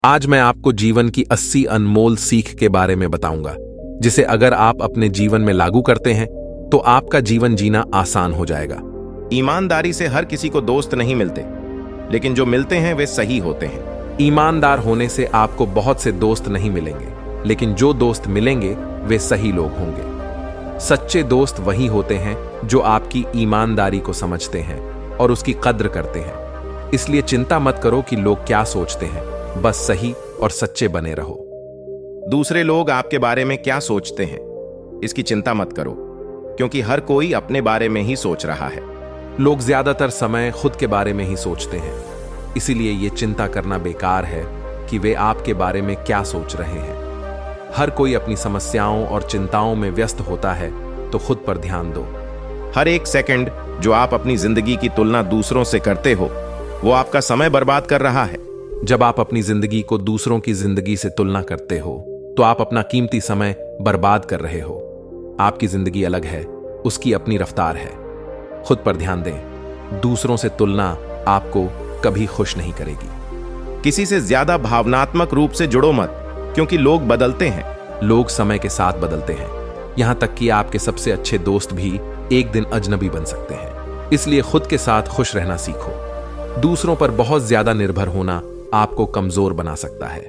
आज मैं आपको जीवन की 80 अनमोल सीख के बारे में बताऊंगा, जिसे अगर आप अपने जीवन में लागू करते हैं तो आपका जीवन जीना आसान हो जाएगा। ईमानदारी से हर किसी को दोस्त नहीं मिलते, लेकिन जो मिलते हैं वे सही होते हैं। ईमानदार होने से आपको बहुत से दोस्त नहीं मिलेंगे, लेकिन जो दोस्त मिलेंगे वे सही लोग होंगे। सच्चे दोस्त वही होते हैं जो आपकी ईमानदारी को समझते हैं और उसकी कद्र करते हैं। इसलिए चिंता मत करो कि लोग क्या सोचते हैं, बस सही और सच्चे बने रहो। दूसरे लोग आपके बारे में क्या सोचते हैं, इसकी चिंता मत करो, क्योंकि हर कोई अपने बारे में ही सोच रहा है। लोग ज्यादातर समय खुद के बारे में ही सोचते हैं, इसीलिए ये चिंता करना बेकार है कि वे आपके बारे में क्या सोच रहे हैं। हर कोई अपनी समस्याओं और चिंताओं में व्यस्त होता है, तो खुद पर ध्यान दो। हर एक सेकंड जो आप अपनी जिंदगी की तुलना दूसरों से करते हो, वो आपका समय बर्बाद कर रहा है। जब आप अपनी जिंदगी को दूसरों की जिंदगी से तुलना करते हो, तो आप अपना कीमती समय बर्बाद कर रहे हो। आपकी जिंदगी अलग है, उसकी अपनी रफ्तार है। खुद पर ध्यान दें। दूसरों से तुलना आपको कभी खुश नहीं करेगी। किसी से ज्यादा भावनात्मक रूप से जुड़ो मत, क्योंकि लोग बदलते हैं। लोग समय के साथ बदलते हैं, यहां तक कि आपके सबसे अच्छे दोस्त भी एक दिन अजनबी बन सकते हैं। इसलिए खुद के साथ खुश रहना सीखो। दूसरों पर बहुत ज्यादा निर्भर होना आपको कमजोर बना सकता है।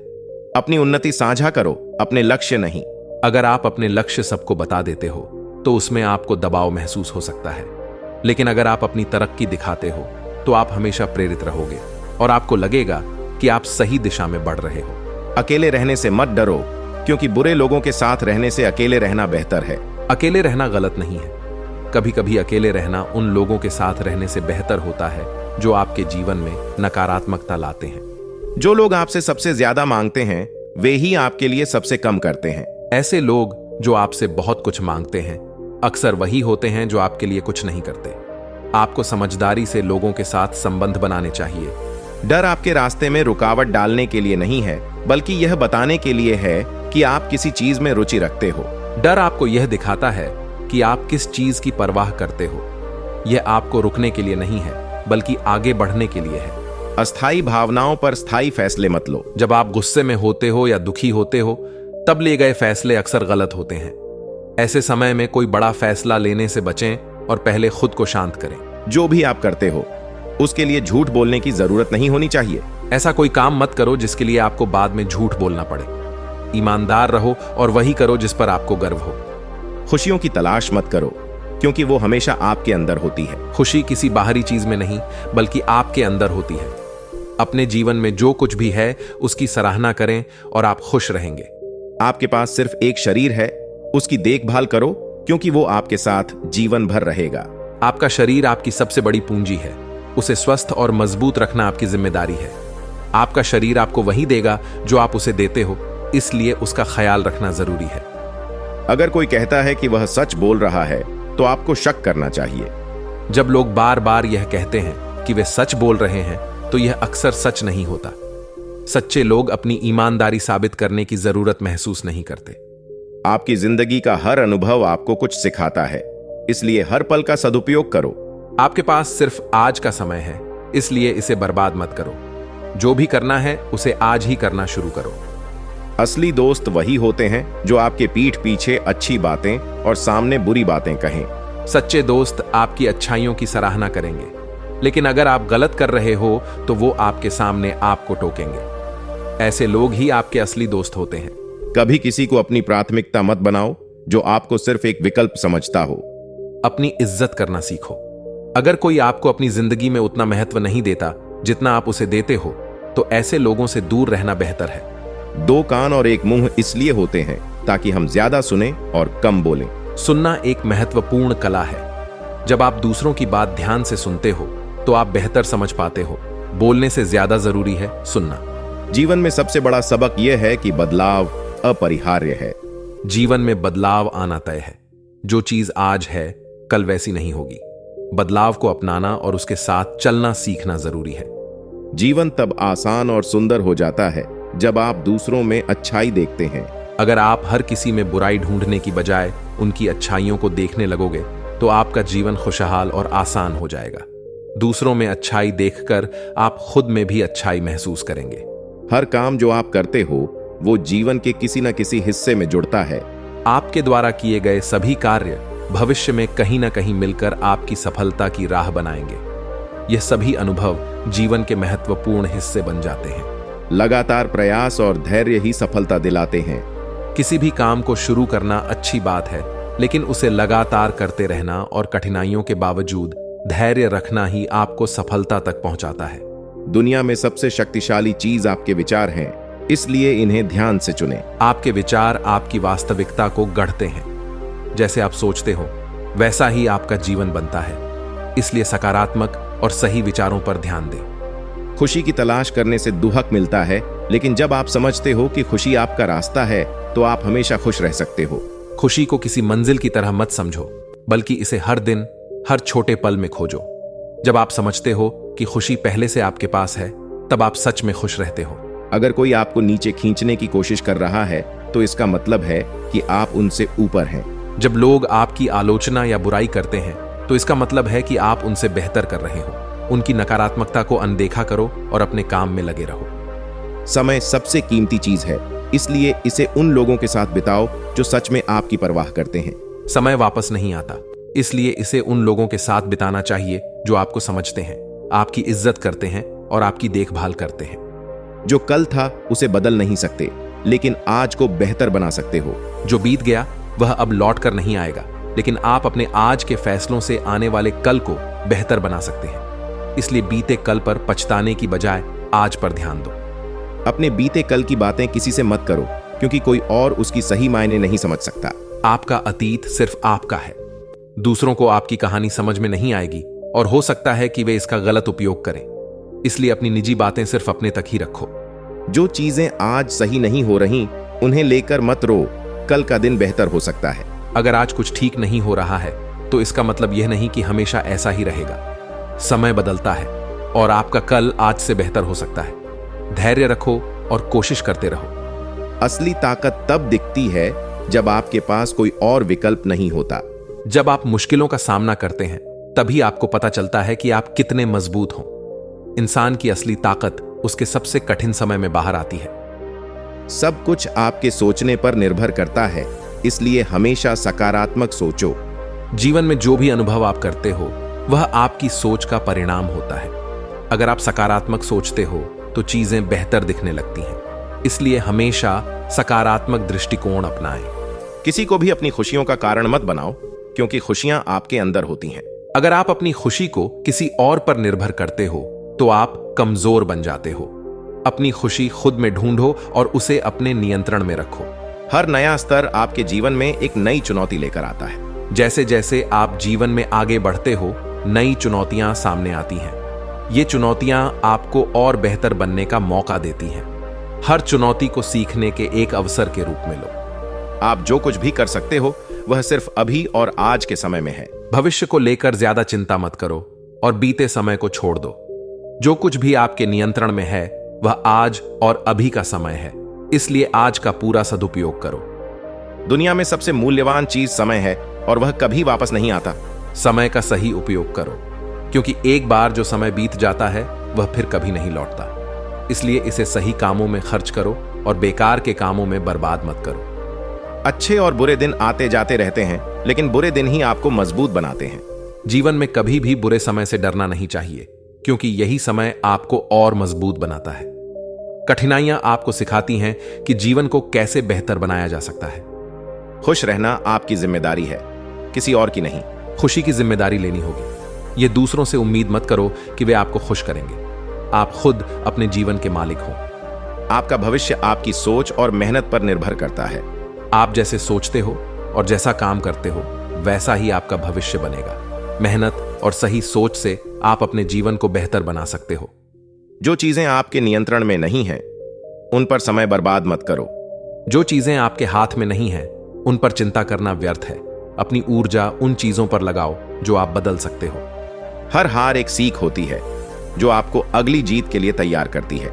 अपनी उन्नति साझा करो, अपने लक्ष्य नहीं। अगर आप अपने लक्ष्य सबको बता देते हो तो उसमें आपको दबाव महसूस हो सकता है, लेकिन अगर आप अपनी तरक्की दिखाते हो तो आप हमेशा प्रेरित रहोगे और आपको लगेगा कि आप सही दिशा में बढ़ रहे हो। अकेले रहने से मत डरो, क्योंकि बुरे लोगों के साथ रहने से अकेले रहना बेहतर है। अकेले रहना गलत नहीं है। कभी कभी अकेले रहना उन लोगों के साथ रहने से बेहतर होता है जो आपके जीवन में नकारात्मकता लाते हैं। जो लोग आपसे सबसे ज्यादा मांगते हैं, वे ही आपके लिए सबसे कम करते हैं। ऐसे लोग जो आपसे बहुत कुछ मांगते हैं, अक्सर वही होते हैं जो आपके लिए कुछ नहीं करते। आपको समझदारी से लोगों के साथ संबंध बनाने चाहिए। डर आपके रास्ते में रुकावट डालने के लिए नहीं है, बल्कि यह बताने के लिए है कि आप किसी चीज में रुचि रखते हो। डर आपको यह दिखाता है कि आप किस चीज की परवाह करते हो। यह आपको रुकने के लिए नहीं है, बल्कि आगे बढ़ने के लिए है। अस्थायी भावनाओं पर स्थायी फैसले मत लो। जब आप गुस्से में होते हो या दुखी होते हो, तब लिए गए फैसले अक्सर गलत होते हैं। ऐसे समय में कोई बड़ा फैसला लेने से बचें और पहले खुद को शांत करें। जो भी आप करते हो, उसके लिए झूठ बोलने की जरूरत नहीं होनी चाहिए। ऐसा कोई काम मत करो जिसके लिए आपको बाद में झूठ बोलना पड़े। ईमानदार रहो और वही करो जिस पर आपको गर्व हो। खुशियों की तलाश मत करो, क्योंकि वो हमेशा आपके अंदर होती है। खुशी किसी बाहरी चीज में नहीं, बल्कि आपके अंदर होती है। अपने जीवन में जो कुछ भी है उसकी सराहना करें और आप खुश रहेंगे। आपके पास सिर्फ एक शरीर है, उसकी देखभाल करो, क्योंकि वो आपके साथ जीवन भर रहेगा। आपका शरीर आपकी सबसे बड़ी पूंजी है। उसे स्वस्थ और मजबूत रखना आपकी जिम्मेदारी है। आपका शरीर आपको वही देगा जो आप उसे देते हो, इसलिए उसका ख्याल रखना जरूरी है। अगर कोई कहता है कि वह सच बोल रहा है, तो आपको शक करना चाहिए। जब लोग बार बार यह कहते हैं कि वे सच बोल रहे हैं, तो यह अक्सर सच नहीं होता। सच्चे लोग अपनी ईमानदारी साबित करने की जरूरत महसूस नहीं करते। आपकी जिंदगी का हर अनुभव आपको कुछ सिखाता है, इसलिए हर पल का सदुपयोग करो। आपके पास सिर्फ आज का समय है, इसलिए इसे बर्बाद मत करो। जो भी करना है उसे आज ही करना शुरू करो। असली दोस्त वही होते हैं जो आपके पीठ पीछे अच्छी बातें और सामने बुरी बातें कहें। सच्चे दोस्त आपकी अच्छाइयों की सराहना करेंगे, लेकिन अगर आप गलत कर रहे हो तो वो आपके सामने आपको टोकेंगे। ऐसे लोग ही आपके असली दोस्त होते हैं। कभी किसी को अपनी प्राथमिकता मत बनाओ जो आपको सिर्फ एक विकल्प समझता हो। अपनी इज्जत करना सीखो। अगर कोई आपको अपनी जिंदगी में उतना महत्व नहीं देता जितना आप उसे देते हो, तो ऐसे लोगों से दूर रहना बेहतर है। दो कान और एक मुंह इसलिए होते हैं ताकि हम ज्यादा सुने और कम बोलें। सुनना एक महत्वपूर्ण कला है। जब आप दूसरों की बात ध्यान से सुनते हो तो आप बेहतर समझ पाते हो। बोलने से ज्यादा जरूरी है सुनना। जीवन में सबसे बड़ा सबक यह है कि बदलाव अपरिहार्य है। जीवन में बदलाव आना तय है। जो चीज आज है, कल वैसी नहीं होगी। बदलाव को अपनाना और उसके साथ चलना सीखना जरूरी है। जीवन तब आसान और सुंदर हो जाता है जब आप दूसरों में अच्छाई देखते हैं। अगर आप हर किसी में बुराई ढूंढने की बजाय उनकी अच्छाइयों को देखने लगोगे, तो आपका जीवन खुशहाल और आसान हो जाएगा। दूसरों में अच्छाई देखकर आप खुद में भी अच्छाई महसूस करेंगे। हर काम जो आप करते हो वो जीवन के किसी न किसी हिस्से में जुड़ता है। आपके द्वारा किए गए सभी कार्य भविष्य में कहीं ना कहीं मिलकर आपकी सफलता की राह बनाएंगे। यह सभी अनुभव जीवन के महत्वपूर्ण हिस्से बन जाते हैं। लगातार प्रयास और धैर्य ही सफलता दिलाते हैं। किसी भी काम को शुरू करना अच्छी बात है, लेकिन उसे लगातार करते रहना और कठिनाइयों के बावजूद धैर्य रखना ही आपको सफलता तक पहुंचाता है। दुनिया में सबसे शक्तिशाली चीज आपके विचार हैं, इसलिए इन्हें ध्यान से चुनें। आपके विचार आपकी वास्तविकता को गढ़ते हैं। जैसे आप सोचते हो वैसा ही आपका जीवन बनता है, इसलिए सकारात्मक और सही विचारों पर ध्यान दें। खुशी की तलाश करने से दुहक मिलता है, लेकिन जब आप समझते हो कि खुशी आपका रास्ता है तो आप हमेशा खुश रह सकते हो। खुशी को किसी मंजिल की तरह मत समझो, बल्कि इसे हर दिन हर छोटे पल में खोजो। जब आप समझते हो कि खुशी पहले से आपके पास है, तब आप सच में खुश रहते हो। अगर कोई आपको नीचे खींचने की कोशिश कर रहा है तो इसका मतलब है कि आप उनसे ऊपर हैं। जब लोग आपकी आलोचना या बुराई करते हैं तो इसका मतलब है कि आप उनसे बेहतर कर रहे हो। उनकी नकारात्मकता को अनदेखा करो और अपने काम में लगे रहो। समय सबसे कीमती चीज है, इसलिए इसे उन लोगों के साथ बिताओ जो सच में आपकी परवाह करते हैं। समय वापस नहीं आता, इसलिए इसे उन लोगों के साथ बिताना चाहिए जो आपको समझते हैं, आपकी इज्जत करते हैं और आपकी देखभाल करते हैं। जो कल था उसे बदल नहीं सकते, लेकिन आज को बेहतर बना सकते हो। जो बीत गया वह अब लौट कर नहीं आएगा, लेकिन आप अपने आज के फैसलों से आने वाले कल को बेहतर बना सकते हैं। इसलिए बीते कल पर पछताने की बजाय आज पर ध्यान दो। अपने बीते कल की बातें किसी से मत करो, क्योंकि कोई और उसकी सही मायने नहीं समझ सकता। आपका अतीत सिर्फ आपका है। दूसरों को आपकी कहानी समझ में नहीं आएगी और हो सकता है कि वे इसका गलत उपयोग करें। इसलिए अपनी निजी बातें सिर्फ अपने तक ही रखो। जो चीजें आज सही नहीं हो रही उन्हें लेकर मत रो, कल का दिन बेहतर हो सकता है। अगर आज कुछ ठीक नहीं हो रहा है तो इसका मतलब यह नहीं कि हमेशा ऐसा ही रहेगा। समय बदलता है और आपका कल आज से बेहतर हो सकता है। धैर्य रखो और कोशिश करते रहो। असली ताकत तब दिखती है जब आपके पास कोई और विकल्प नहीं होता। जब आप मुश्किलों का सामना करते हैं तभी आपको पता चलता है कि आप कितने मजबूत हो। इंसान की असली ताकत उसके सबसे कठिन समय में बाहर आती है। सब कुछ आपके सोचने पर निर्भर करता है, इसलिए हमेशा सकारात्मक सोचो। जीवन में जो भी अनुभव आप करते हो वह आपकी सोच का परिणाम होता है। अगर आप सकारात्मक सोचते हो तो चीजें बेहतर दिखने लगती हैं। इसलिए हमेशा सकारात्मक दृष्टिकोण अपनाएं। किसी को भी अपनी खुशियों का कारण मत बनाओ, क्योंकि खुशियां आपके अंदर होती हैं। अगर आप अपनी खुशी को किसी और पर निर्भर करते हो तो आप कमजोर बन जाते हो। अपनी खुशी खुद में ढूंढो और उसे अपने नियंत्रण में रखो। हर नया स्तर आपके जीवन में एक नई चुनौती लेकर आता है। जैसे जैसे आप जीवन में आगे बढ़ते हो, नई चुनौतियां सामने आती हैं। ये चुनौतियां आपको और बेहतर बनने का मौका देती हैं। हर चुनौती को सीखने के एक अवसर के रूप में लो। आप जो कुछ भी कर सकते हो वह सिर्फ अभी और आज के समय में है। भविष्य को लेकर ज्यादा चिंता मत करो और बीते समय को छोड़ दो। जो कुछ भी आपके नियंत्रण में है वह आज और अभी का समय है, इसलिए आज का पूरा सदुपयोग करो। दुनिया में सबसे मूल्यवान चीज समय है और वह कभी वापस नहीं आता। समय का सही उपयोग करो, क्योंकि एक बार जो समय बीत जाता है वह फिर कभी नहीं लौटता। इसलिए इसे सही कामों में खर्च करो और बेकार के कामों में बर्बाद मत करो। अच्छे और बुरे दिन आते जाते रहते हैं, लेकिन बुरे दिन ही आपको मजबूत बनाते हैं। जीवन में कभी भी बुरे समय से डरना नहीं चाहिए, क्योंकि यही समय आपको और मजबूत बनाता है। कठिनाइयां आपको सिखाती हैं कि जीवन को कैसे बेहतर बनाया जा सकता है। खुश रहना आपकी जिम्मेदारी है, किसी और की नहीं। खुशी की जिम्मेदारी लेनी होगी। ये दूसरों से उम्मीद मत करो कि वे आपको खुश करेंगे। आप खुद अपने जीवन के मालिक हो। आपका भविष्य आपकी सोच और मेहनत पर निर्भर करता है। आप जैसे सोचते हो और जैसा काम करते हो वैसा ही आपका भविष्य बनेगा। मेहनत और सही सोच से आप अपने जीवन को बेहतर बना सकते हो। जो चीजें आपके नियंत्रण में नहीं हैं, उन पर समय बर्बाद मत करो। जो चीजें आपके हाथ में नहीं हैं, उन पर चिंता करना व्यर्थ है। अपनी ऊर्जा उन चीजों पर लगाओ जो आप बदल सकते हो। हर हार एक सीख होती है जो आपको अगली जीत के लिए तैयार करती है।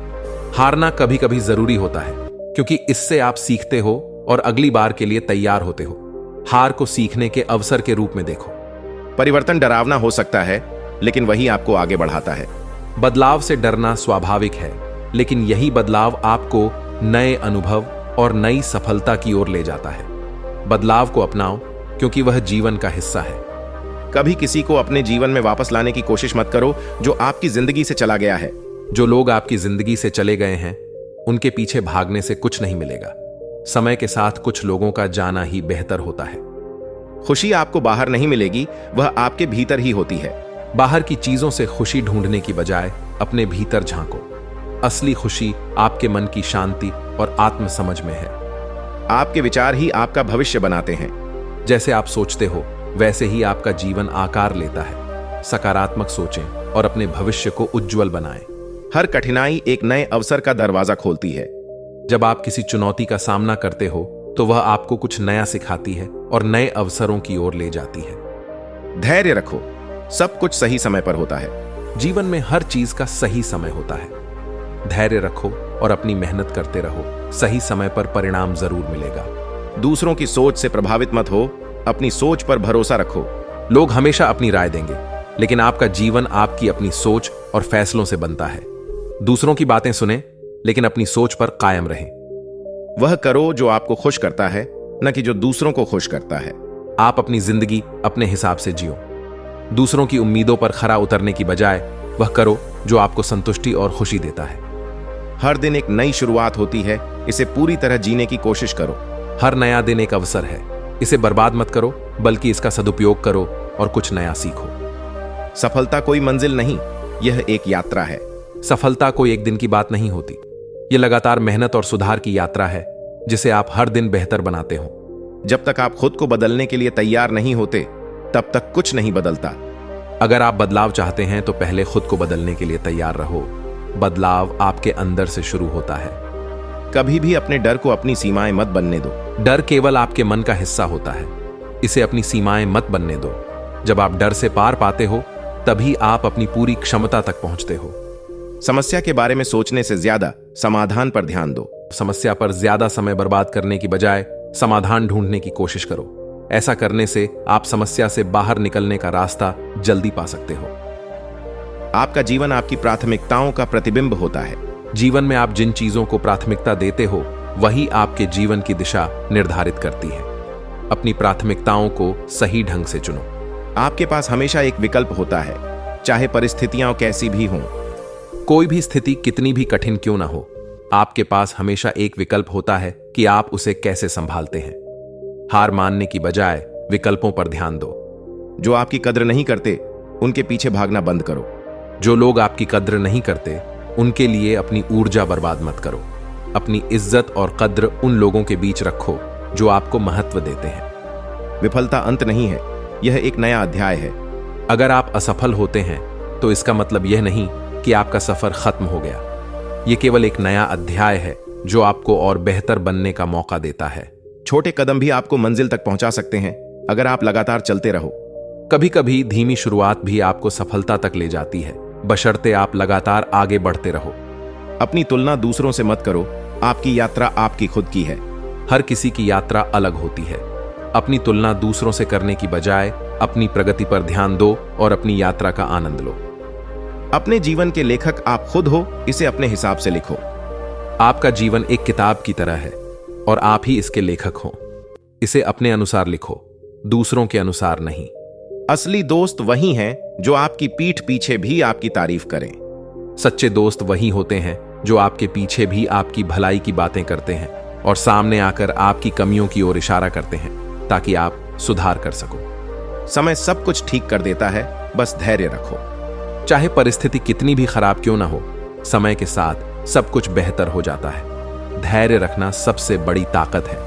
हारना कभी कभी जरूरी होता है, क्योंकि इससे आप सीखते हो और अगली बार के लिए तैयार होते हो। हार को सीखने के अवसर के रूप में देखो। परिवर्तन डरावना हो सकता है, लेकिन वही आपको आगे बढ़ाता है। बदलाव से डरना स्वाभाविक है, लेकिन यही बदलाव आपको नए अनुभव और नई सफलता की ओर ले जाता है। बदलाव को अपनाओ, क्योंकि वह जीवन का हिस्सा है। कभी किसी को अपने जीवन में वापस लाने की कोशिश मत करो जो आपकी जिंदगी से चला गया है। जो लोग आपकी जिंदगी से चले गए हैं, उनके पीछे भागने से कुछ नहीं मिलेगा। समय के साथ कुछ लोगों का जाना ही बेहतर होता है। खुशी आपको बाहर नहीं मिलेगी, वह आपके भीतर ही होती है। बाहर की चीजों से खुशी ढूंढने की बजाय अपने भीतर झांको। असली खुशी आपके मन की शांति और आत्मसमझ में है। आपके विचार ही आपका भविष्य बनाते हैं। जैसे आप सोचते हो, वैसे ही आपका जीवन आकार लेता है। सकारात्मक सोचें और अपने भविष्य को उज्जवल बनाएं। हर कठिनाई एक नए अवसर का दरवाजा खोलती है। जब आप किसी चुनौती का सामना करते हो, तो वह आपको कुछ नया सिखाती है और नए अवसरों की ओर ले जाती है। धैर्य रखो, सब कुछ सही समय पर होता है। जीवन में हर चीज का सही समय होता है। धैर्य रखो और अपनी मेहनत करते रहो। सही समय पर परिणाम जरूर मिलेगा। दूसरों की सोच से प्रभावित मत हो, अपनी सोच पर भरोसा रखो। लोग हमेशा अपनी राय देंगे, लेकिन आपका जीवन आपकी अपनी सोच और फैसलों से बनता है। दूसरों की बातें सुने, लेकिन अपनी सोच पर कायम रहें। वह करो जो आपको खुश करता है, न कि जो दूसरों को खुश करता है। आप अपनी जिंदगी अपने हिसाब से जियो। दूसरों की उम्मीदों पर खरा उतरने की बजाय वह करो जो आपको संतुष्टि और खुशी देता है। हर दिन एक नई शुरुआत होती है, इसे पूरी तरह जीने की कोशिश करो। हर नया दिन एक अवसर है, इसे बर्बाद मत करो, बल्कि इसका सदुपयोग करो और कुछ नया सीखो। सफलता कोई मंजिल नहीं, यह एक यात्रा है। सफलता कोई एक दिन की बात नहीं होती। यह लगातार मेहनत और सुधार की यात्रा है, जिसे आप हर दिन बेहतर बनाते हो। जब तक आप खुद को बदलने के लिए तैयार नहीं होते, तब तक कुछ नहीं बदलता। अगर आप बदलाव चाहते हैं, तो पहले खुद को बदलने के लिए तैयार रहो। बदलाव आपके अंदर से शुरू होता है। कभी भी अपने डर को अपनी सीमाएं मत बनने दो। डर केवल आपके मन का हिस्सा होता है। इसे अपनी सीमाएं मत बनने दो। जब आप डर से पार पाते हो, तभी आप अपनी पूरी क्षमता तक पहुंचते हो। समस्या के बारे में सोचने से ज्यादा समाधान पर ध्यान दो। समस्या पर ज्यादा समय बर्बाद करने की बजाय समाधान ढूंढने की कोशिश करो। ऐसा करने से आप समस्या से बाहर निकलने का रास्ता जल्दी पा सकते हो। आपका जीवन आपकी प्राथमिकताओं का प्रतिबिंब होता है। जीवन में आप जिन चीजों को प्राथमिकता देते हो, वही आपके जीवन की दिशा निर्धारित करती है। अपनी प्राथमिकताओं को सही ढंग से चुनो। आपके पास हमेशा एक विकल्प होता है, चाहे परिस्थितियां कैसी भी हों। कोई भी स्थिति कितनी भी कठिन क्यों ना हो, आपके पास हमेशा एक विकल्प होता है कि आप उसे कैसे संभालते हैं। हार मानने की बजाय विकल्पों पर ध्यान दो। जो आपकी कद्र नहीं करते, उनके पीछे भागना बंद करो। जो लोग आपकी कद्र नहीं करते, उनके लिए अपनी ऊर्जा बर्बाद मत करो। अपनी इज्जत और कद्र उन लोगों के बीच रखो जो आपको महत्व देते हैं। विफलता अंत नहीं है, यह एक नया अध्याय है। अगर आप असफल होते हैं, तो इसका मतलब यह नहीं कि आपका सफर खत्म हो गया। यह केवल एक नया अध्याय है जो आपको और बेहतर बनने का मौका देता है। छोटे कदम भी आपको मंजिल तक पहुंचा सकते हैं, अगर आप लगातार चलते रहो। कभी कभी धीमी शुरुआत भी आपको सफलता तक ले जाती है, बशर्ते आप लगातार आगे बढ़ते रहो। अपनी तुलना दूसरों से मत करो, आपकी यात्रा आपकी खुद की है। हर किसी की यात्रा अलग होती है। अपनी तुलना दूसरों से करने की बजाय अपनी प्रगति पर ध्यान दो और अपनी यात्रा का आनंद लो। अपने जीवन के लेखक आप खुद हो, इसे अपने हिसाब से लिखो। आपका जीवन एक किताब की तरह है और आप ही इसके लेखक हो। इसे अपने अनुसार लिखो, दूसरों के अनुसार नहीं। असली दोस्त वही हैं जो आपकी पीठ पीछे भी आपकी तारीफ करें। सच्चे दोस्त वही होते हैं जो आपके पीछे भी आपकी भलाई की बातें करते हैं और सामने आकर आपकी कमियों की ओर इशारा करते हैं, ताकि आप सुधार कर सको। समय सब कुछ ठीक कर देता है, बस धैर्य रखो। चाहे परिस्थिति कितनी भी खराब क्यों ना हो, समय के साथ सब कुछ बेहतर हो जाता है। धैर्य रखना सबसे बड़ी ताकत है।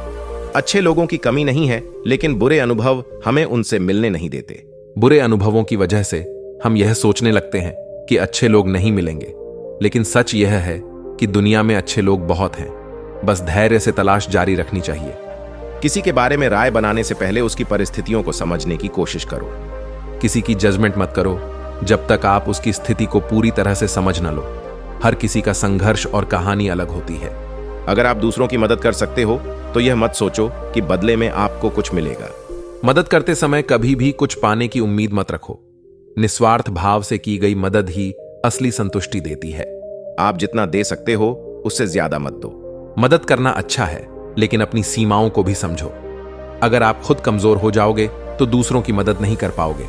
अच्छे लोगों की कमी नहीं है, लेकिन बुरे अनुभव हमें उनसे मिलने नहीं देते। बुरे अनुभवों की वजह से हम यह सोचने लगते हैं कि अच्छे लोग नहीं मिलेंगे, लेकिन सच यह है कि दुनिया में अच्छे लोग बहुत हैं। बस धैर्य से तलाश जारी रखनी चाहिए। किसी के बारे में राय बनाने से पहले उसकी परिस्थितियों को समझने की कोशिश करो। किसी की जजमेंट मत करो जब तक आप उसकी स्थिति को पूरी तरह से समझ न लो। हर किसी का संघर्ष और कहानी अलग होती है। अगर आप दूसरों की मदद कर सकते हो, तो यह मत सोचो कि बदले में आपको कुछ मिलेगा। मदद करते समय कभी भी कुछ पाने की उम्मीद मत रखो। निस्वार्थ भाव से की गई मदद ही असली संतुष्टि देती है। आप जितना दे सकते हो उससे ज्यादा मत दो। मदद करना अच्छा है, लेकिन अपनी सीमाओं को भी समझो। अगर आप खुद कमजोर हो जाओगे तो दूसरों की मदद नहीं कर पाओगे।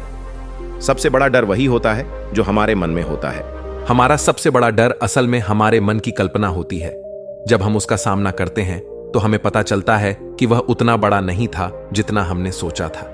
सबसे बड़ा डर वही होता है जो हमारे मन में होता है। हमारा सबसे बड़ा डर असल में हमारे मन की कल्पना होती है। जब हम उसका सामना करते हैं तो हमें पता चलता है कि वह उतना बड़ा नहीं था जितना हमने सोचा था।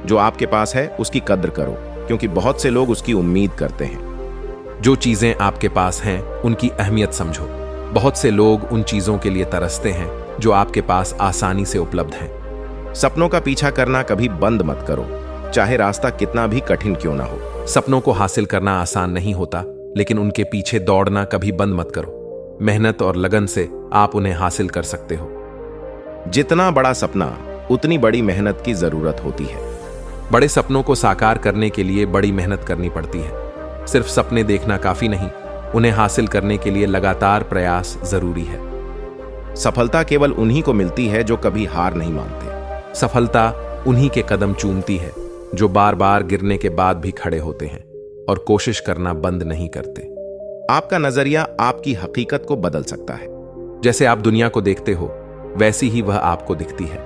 जो आपके पास है उसकी कद्र करो, क्योंकि बहुत से लोग उसकी उम्मीद करते हैं। जो चीजें आपके पास हैं उनकी अहमियत समझो। बहुत से लोग उन चीजों के लिए तरसते हैं जो आपके पास आसानी से उपलब्ध हैं। सपनों का पीछा करना कभी बंद मत करो, चाहे रास्ता कितना भी कठिन क्यों ना हो। सपनों को हासिल करना आसान नहीं होता, लेकिन उनके पीछे दौड़ना कभी बंद मत करो। मेहनत और लगन से आप उन्हें हासिल कर सकते हो। जितना बड़ा सपना उतनी बड़ी मेहनत की जरूरत होती है। बड़े सपनों को साकार करने के लिए बड़ी मेहनत करनी पड़ती है। सिर्फ सपने देखना काफी नहीं, उन्हें हासिल करने के लिए लगातार प्रयास जरूरी है। सफलता केवल उन्हीं को मिलती है जो कभी हार नहीं मानते। सफलता उन्हीं के कदम चूमती है जो बार बार गिरने के बाद भी खड़े होते हैं और कोशिश करना बंद नहीं करते। आपका नजरिया आपकी हकीकत को बदल सकता है। जैसे आप दुनिया को देखते हो वैसी ही वह आपको दिखती है।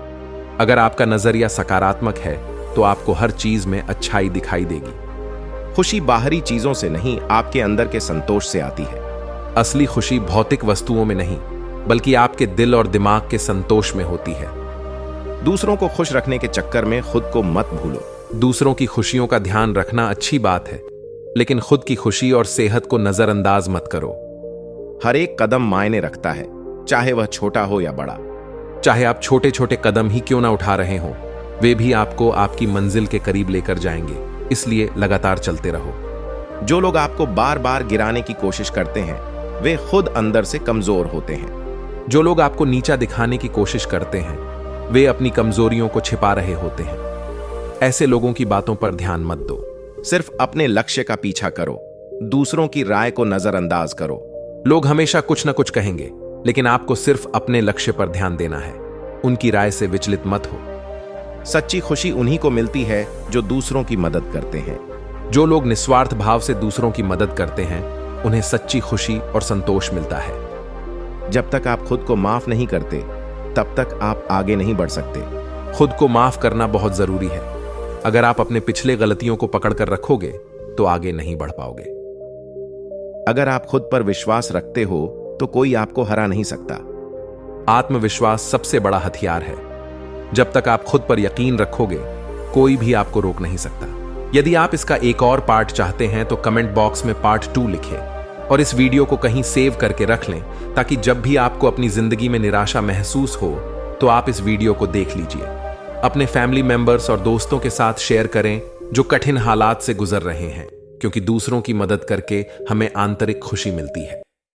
अगर आपका नजरिया सकारात्मक है तो आपको हर चीज में अच्छाई दिखाई देगी। खुशी बाहरी चीजों से नहीं, आपके अंदर के संतोष से आती है। असली खुशी भौतिक वस्तुओं में नहीं, बल्कि आपके दिल और दिमाग के संतोष में होती है। दूसरों को खुश रखने के चक्कर में खुद को मत भूलो। दूसरों की खुशियों का ध्यान रखना अच्छी बात है, लेकिन खुद की खुशी और सेहत को नजरअंदाज मत करो। हर एक कदम मायने रखता है, चाहे वह छोटा हो या बड़ा। चाहे आप छोटे छोटे कदम ही क्यों ना उठा रहे हो, वे भी आपको आपकी मंजिल के करीब लेकर जाएंगे। इसलिए लगातार चलते रहो। जो लोग आपको बार बार गिराने की कोशिश करते हैं वे खुद अंदर से कमजोर होते हैं। जो लोग आपको नीचा दिखाने की कोशिश करते हैं वे अपनी कमजोरियों को छिपा रहे होते हैं। ऐसे लोगों की बातों पर ध्यान मत दो। सिर्फ अपने लक्ष्य का पीछा करो, दूसरों की राय को नजरअंदाज करो। लोग हमेशा कुछ न कुछ कहेंगे, लेकिन आपको सिर्फ अपने लक्ष्य पर ध्यान देना है। उनकी राय से विचलित मत हो। सच्ची खुशी उन्हीं को मिलती है जो दूसरों की मदद करते हैं। जो लोग निस्वार्थ भाव से दूसरों की मदद करते हैं उन्हें सच्ची खुशी और संतोष मिलता है। जब तक आप खुद को माफ नहीं करते तब तक आप आगे नहीं बढ़ सकते। खुद को माफ करना बहुत जरूरी है। अगर आप अपने पिछले गलतियों को पकड़कर रखोगे तो आगे नहीं बढ़ पाओगे। अगर आप खुद पर विश्वास रखते हो तो कोई आपको हरा नहीं सकता। आत्मविश्वास सबसे बड़ा हथियार है। जब तक आप खुद पर यकीन रखोगे कोई भी आपको रोक नहीं सकता। यदि आप इसका एक और पार्ट चाहते हैं तो कमेंट बॉक्स में पार्ट 2 लिखें और इस वीडियो को कहीं सेव करके रख लें, ताकि जब भी आपको अपनी जिंदगी में निराशा महसूस हो तो आप इस वीडियो को देख लीजिए। अपने फैमिली मेंबर्स और दोस्तों के साथ शेयर करें जो कठिन हालात से गुजर रहे हैं, क्योंकि दूसरों की मदद करके हमें आंतरिक खुशी मिलती है।